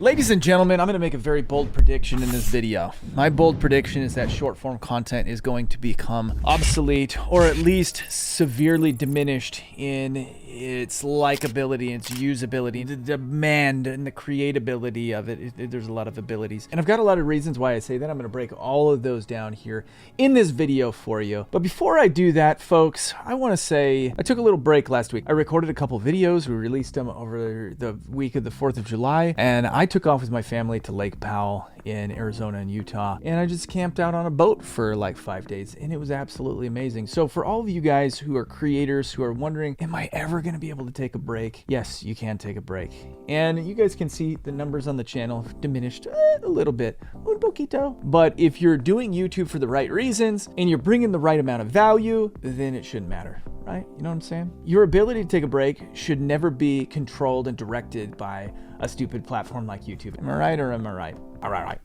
Ladies and gentlemen, I'm going to make a very bold prediction in this video. My bold prediction is that short form content is going to become obsolete or at least severely diminished in its likability, its usability, the demand and the creatability of it. There's a lot of abilities. And I've got a lot of reasons why I say that. I'm going to break all of those down here in this video for you. But before I do that, folks, I want to say I took a little break last week. I recorded a couple videos. We released them over the week of the 4th of July. And I took off with my family to Lake Powell in Arizona and Utah, and I just camped out on a boat for like 5 days, and it was absolutely amazing. So for all of you guys who are creators who are wondering, am I ever going to be able to take a break? Yes, you can take a break, and you guys can see the numbers on the channel have diminished a little bit, un poquito. But if you're doing YouTube for the right reasons and you're bringing the right amount of value, then it shouldn't matter, right? You know what I'm saying? Your ability to take a break should never be controlled and directed by a stupid platform like YouTube. Am I right or am I right? All right.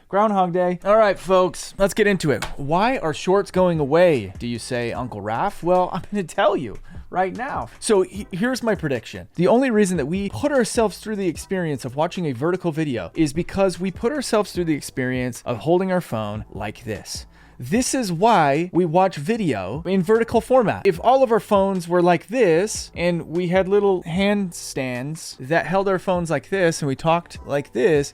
Groundhog Day. All right, folks, let's get into it. Why are shorts going away, do you say, Uncle Raph? Well, I'm going to tell you right now. So here's my prediction. The only reason that we put ourselves through the experience of watching a vertical video is because we put ourselves through the experience of holding our phone like this. This is why we watch video in vertical format. If all of our phones were like this and we had little handstands that held our phones like this and we talked like this,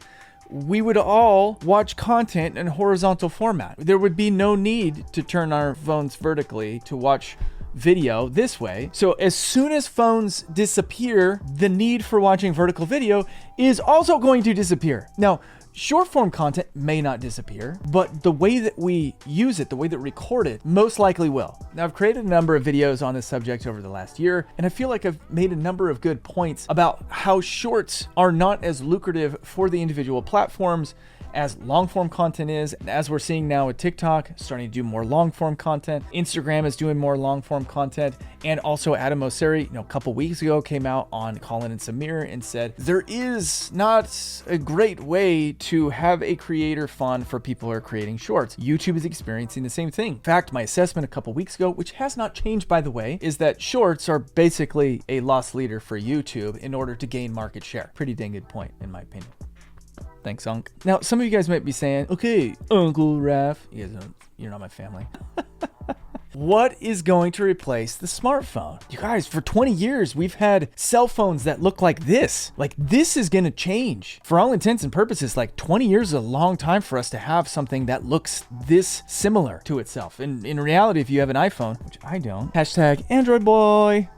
we would all watch content in horizontal format. There would be no need to turn our phones vertically to watch video this way. So as soon as phones disappear, the need for watching vertical video is also going to disappear. Now, short form content may not disappear, but the way that we use it, the way that we record it, most likely will. Now, I've created a number of videos on this subject over the last year, and I feel like I've made a number of good points about how shorts are not as lucrative for the individual platforms as long form content is. As we're seeing now with TikTok starting to do more long form content, Instagram is doing more long form content, and also Adam Mosseri, a couple weeks ago came out on Colin and Samir and said there is not a great way to have a creator fund for people who are creating shorts. YouTube is experiencing the same thing. In fact, my assessment a couple weeks ago, which has not changed by the way, is that shorts are basically a loss leader for YouTube in order to gain market share. Pretty dang good point in my opinion. Thanks, Unc. Now, some of you guys might be saying, okay, Uncle Raph, you're not my family. What is going to replace the smartphone? You guys, for 20 years, we've had cell phones that look like this. Like, this is going to change. For all intents and purposes, like 20 years is a long time for us to have something that looks this similar to itself. And in reality, if you have an iPhone, which I don't, hashtag Android boy.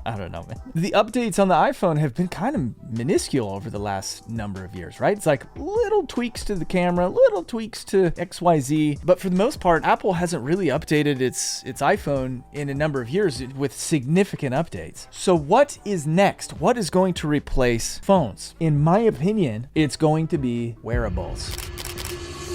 I don't know, man. The updates on the iPhone have been kind of minuscule over the last number of years, right? It's like little tweaks to the camera, little tweaks to XYZ. But for the most part, Apple hasn't really updated its iPhone in a number of years with significant updates. So what is next? What is going to replace phones? In my opinion, it's going to be wearables.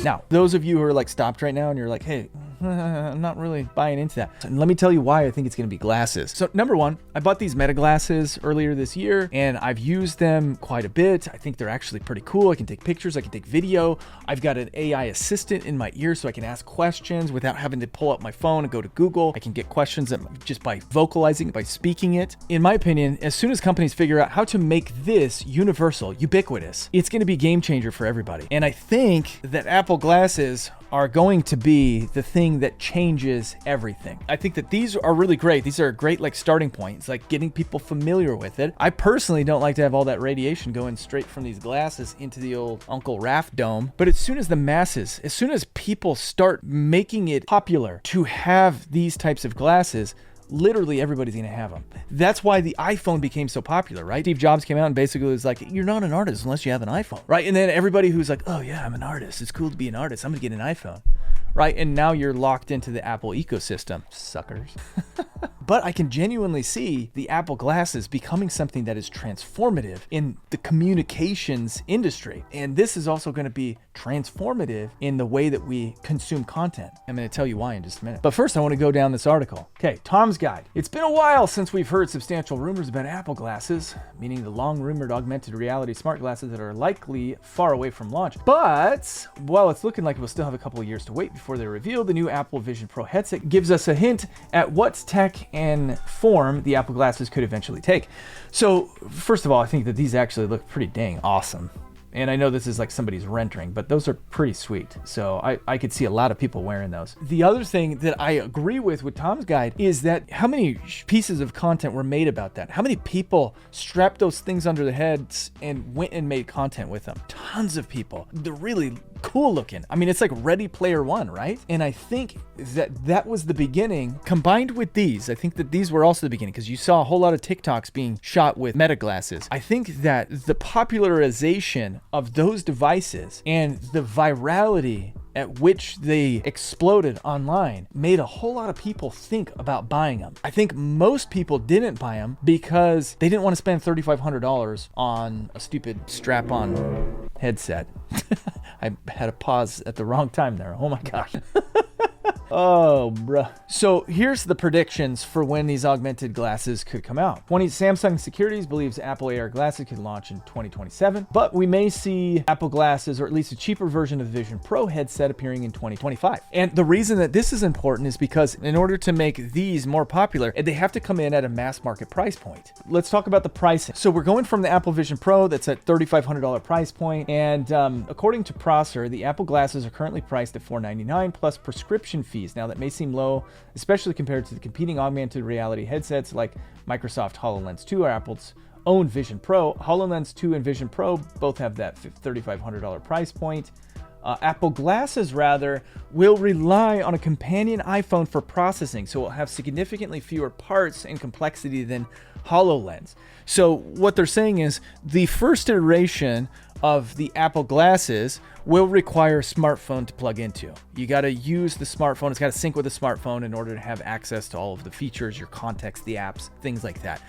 Now, those of you who are like stopped right now and you're like, hey, I'm not really buying into that. And let me tell you why I think it's going to be glasses. So number one, I bought these Meta glasses earlier this year and I've used them quite a bit. I think they're actually pretty cool. I can take pictures, I can take video. I've got an AI assistant in my ear so I can ask questions without having to pull up my phone and go to Google. I can get questions just by vocalizing, by speaking it. In my opinion, as soon as companies figure out how to make this universal, ubiquitous, it's going to be a game changer for everybody. And I think that Apple glasses are going to be the thing that changes everything. I think that these are really great. These are a great like starting point. It's like getting people familiar with it. I personally don't like to have all that radiation going straight from these glasses into the old Uncle Raph dome. But as soon as people start making it popular to have these types of glasses, literally everybody's gonna have them. That's why the iPhone became so popular, right? Steve Jobs came out and basically was like, you're not an artist unless you have an iPhone, right? And then everybody who's like, oh yeah, I'm an artist. It's cool to be an artist. I'm gonna get an iPhone, right? And now you're locked into the Apple ecosystem, suckers. But I can genuinely see the Apple glasses becoming something that is transformative in the communications industry. And this is also going to be transformative in the way that we consume content. I'm going to tell you why in just a minute. But first, I want to go down this article. Okay, Tom's Guide. It's been a while since we've heard substantial rumors about Apple glasses, meaning the long-rumored augmented reality smart glasses that are likely far away from launch. But, well, it's looking like we'll still have a couple of years to wait before they reveal the new Apple Vision Pro headset gives us a hint at what tech and form the Apple glasses could eventually take. So first of all, I think that these actually look pretty dang awesome. And I know this is like somebody's rendering, but those are pretty sweet. So I could see a lot of people wearing those. The other thing that I agree with Tom's guide is that how many pieces of content were made about that? How many people strapped those things under their heads and went and made content with them? Tons of people. They're really cool looking. I mean, it's like Ready Player One, right? And I think that was the beginning. Combined with these, I think that these were also the beginning, because you saw a whole lot of TikToks being shot with Meta glasses. I think that the popularization of those devices and the virality at which they exploded online made a whole lot of people think about buying them. I think most people didn't buy them because they didn't want to spend $3,500 on a stupid strap-on headset. I had a pause at the wrong time there. Oh my gosh. Oh, bruh. So here's the predictions for when these augmented glasses could come out. Samsung Securities believes Apple AR glasses could launch in 2027, but we may see Apple glasses, or at least a cheaper version of the Vision Pro headset, appearing in 2025. And the reason that this is important is because in order to make these more popular, they have to come in at a mass market price point. Let's talk about the pricing. So we're going from the Apple Vision Pro that's at $3,500 price point, and according to Prosser, the Apple glasses are currently priced at $499 plus prescription fees. Now that may seem low, especially compared to the competing augmented reality headsets like Microsoft HoloLens 2 or Apple's own Vision Pro. HoloLens 2 and Vision Pro both have that $3,500 price point. Apple glasses, rather, will rely on a companion iPhone for processing, so it will have significantly fewer parts and complexity than HoloLens. So what they're saying is the first iteration of the Apple glasses will require a smartphone to plug into. You got to use the smartphone. It's got to sync with the smartphone in order to have access to all of the features, your contacts, the apps, things like that.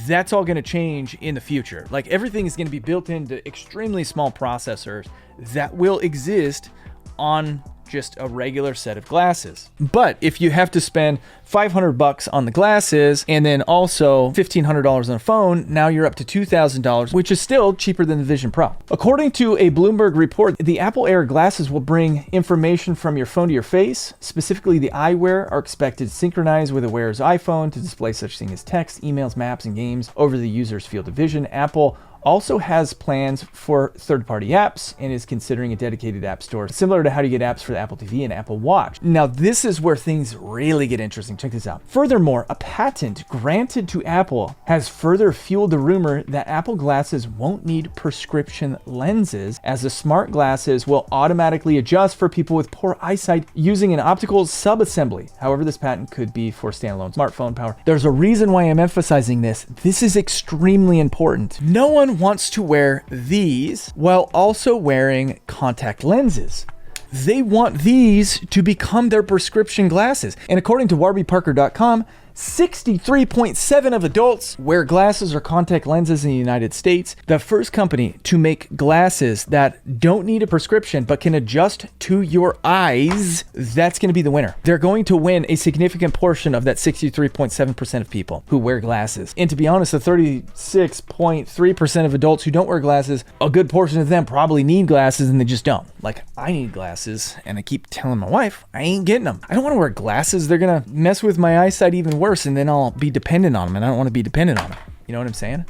That's all going to change in the future. Like, everything is going to be built into extremely small processors that will exist on just a regular set of glasses. But if you have to spend $500 on the glasses and then also $1,500 on a phone, now you're up to $2,000, which is still cheaper than the Vision Pro. According to a Bloomberg report, the Apple Air glasses will bring information from your phone to your face. Specifically, the eyewear are expected to synchronize with the wearer's iPhone to display such things as text, emails, maps, and games over the user's field of vision. Apple also has plans for third-party apps and is considering a dedicated app store, similar to how you get apps for the Apple TV and Apple Watch. Now, this is where things really get interesting. Check this out. Furthermore, a patent granted to Apple has further fueled the rumor that Apple glasses won't need prescription lenses, as the smart glasses will automatically adjust for people with poor eyesight using an optical subassembly. However, this patent could be for standalone smartphone power. There's a reason why I'm emphasizing this. This is extremely important. No one wants to wear these while also wearing contact lenses. They want these to become their prescription glasses. And according to warbyparker.com, 63.7% of adults wear glasses or contact lenses in the United States. The first company to make glasses that don't need a prescription but can adjust to your eyes, that's going to be the winner. They're going to win a significant portion of that 63.7% of people who wear glasses. And to be honest, the 36.3% of adults who don't wear glasses, a good portion of them probably need glasses and they just don't. Like, I need glasses and I keep telling my wife I ain't getting them. I don't want to wear glasses. They're going to mess with my eyesight even worse, and then I'll be dependent on them, and I don't want to be dependent on them. You know what I'm saying?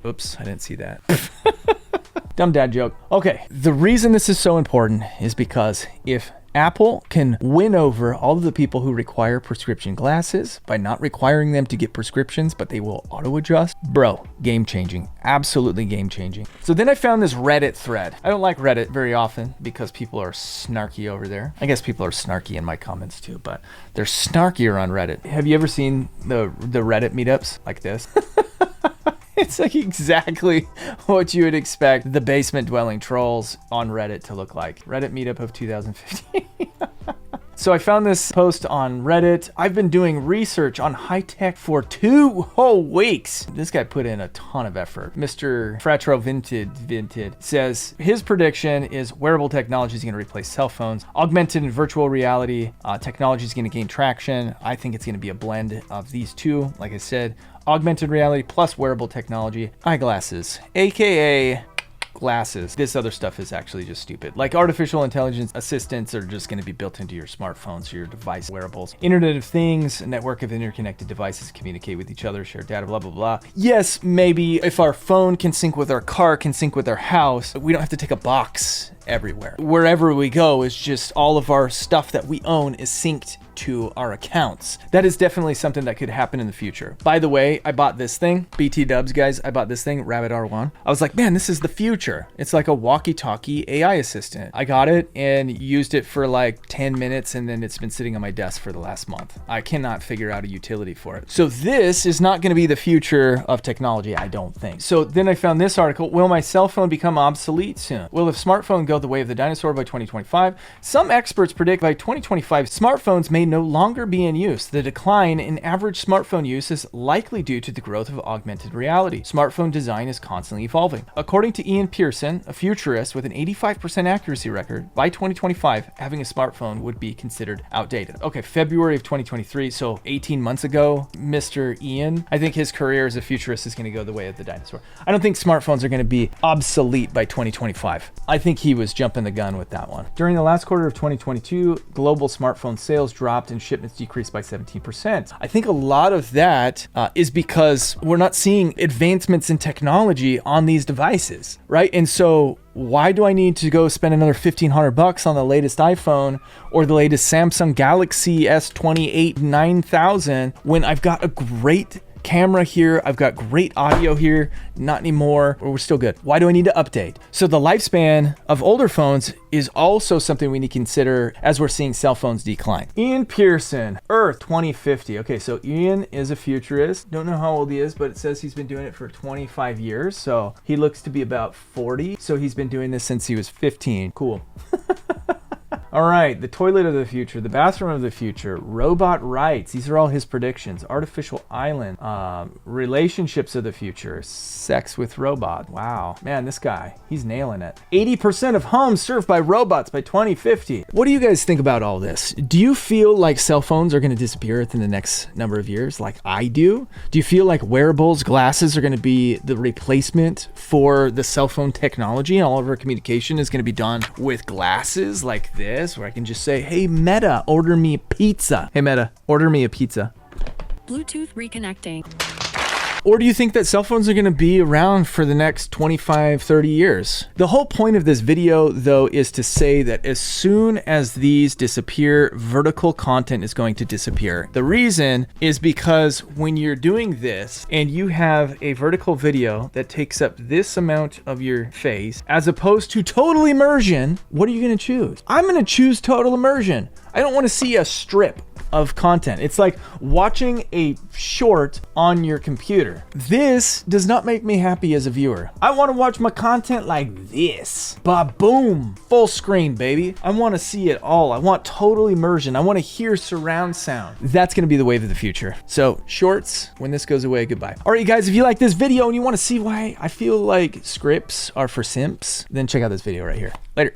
Oops, I didn't see that. Dumb dad joke. Okay, the reason this is so important is because if Apple can win over all of the people who require prescription glasses by not requiring them to get prescriptions, but they will auto adjust, bro, game changing. Absolutely game changing. So then I found this Reddit thread. I don't like Reddit very often because people are snarky over there. I guess people are snarky in my comments too, but they're snarkier on Reddit. Have you ever seen the Reddit meetups like this? It's like exactly what you would expect the basement dwelling trolls on Reddit to look like. Reddit meetup of 2015. So I found this post on Reddit. I've been doing research on high tech for 2 whole weeks. This guy put in a ton of effort. Mr. Fratro Vinted says his prediction is wearable technology is going to replace cell phones. Augmented and virtual reality technology is going to gain traction. I think it's going to be a blend of these two. Like I said, augmented reality plus wearable technology, eyeglasses, aka glasses. This other stuff is actually just stupid. Like artificial intelligence assistants are just going to be built into your smartphones, your device wearables. Internet of Things, a network of interconnected devices communicate with each other, share data, blah, blah, blah. Yes, maybe if our phone can sync with our car, can sync with our house, we don't have to take a box everywhere. Wherever we go is just all of our stuff that we own is synced to our accounts. That is definitely something that could happen in the future. By the way, I bought this thing, BT dubs guys, I bought this thing, Rabbit R1. I was like, man, this is the future. It's like a walkie-talkie AI assistant. I got it and used it for like 10 minutes and then it's been sitting on my desk for the last month. I cannot figure out a utility for it. So this is not gonna be the future of technology, I don't think. So then I found this article, will my cell phone become obsolete soon? Will if smartphone go the way of the dinosaur by 2025? Some experts predict by 2025, smartphones may no longer be in use. The decline in average smartphone use is likely due to the growth of augmented reality. Smartphone design is constantly evolving. According to Ian Pearson, a futurist with an 85% accuracy record, by 2025, having a smartphone would be considered outdated. Okay, February of 2023, so 18 months ago, Mr. Ian, I think his career as a futurist is going to go the way of the dinosaur. I don't think smartphones are going to be obsolete by 2025. I think he was jumping the gun with that one. During the last quarter of 2022, global smartphone sales dropped and shipments decreased by 17%. I think a lot of that is because we're not seeing advancements in technology on these devices, right? And so why do I need to go spend another $1,500 on the latest iPhone or the latest Samsung Galaxy S28 9000 when I've got a great camera here, I've got great audio here, not anymore, or we're still good. Why do I need to update? So the lifespan of older phones is also something we need to consider as we're seeing cell phones decline. Ian Pearson, Earth 2050. Okay, so Ian is a futurist. Don't know how old he is, but it says he's been doing it for 25 years. So he looks to be about 40. So he's been doing this since he was 15. Cool. All right, the toilet of the future, the bathroom of the future, robot rights. These are all his predictions. Artificial island, relationships of the future, sex with robot. Wow, man, this guy, he's nailing it. 80% of homes served by robots by 2050. What do you guys think about all this? Do you feel like cell phones are going to disappear within the next number of years like I do? Do you feel like wearables, glasses are going to be the replacement for the cell phone technology and all of our communication is going to be done with glasses like this? Where I can just say, hey Meta, order me a pizza. Hey Meta, order me a pizza. Bluetooth reconnecting. Or do you think that cell phones are going to be around for the next 25, 30 years? The whole point of this video, though, is to say that as soon as these disappear, vertical content is going to disappear. The reason is because when you're doing this and you have a vertical video that takes up this amount of your face, as opposed to total immersion, what are you going to choose? I'm going to choose total immersion. I don't want to see a strip of content. It's like watching a short on your computer. This does not make me happy as a viewer. I want to watch my content like this. Ba-boom, full screen, baby. I want to see it all. I want total immersion. I want to hear surround sound. That's going to be the wave of the future. So shorts, when this goes away, goodbye. All right, you guys, if you like this video and you want to see why I feel like scripts are for simps, then check out this video right here. Later.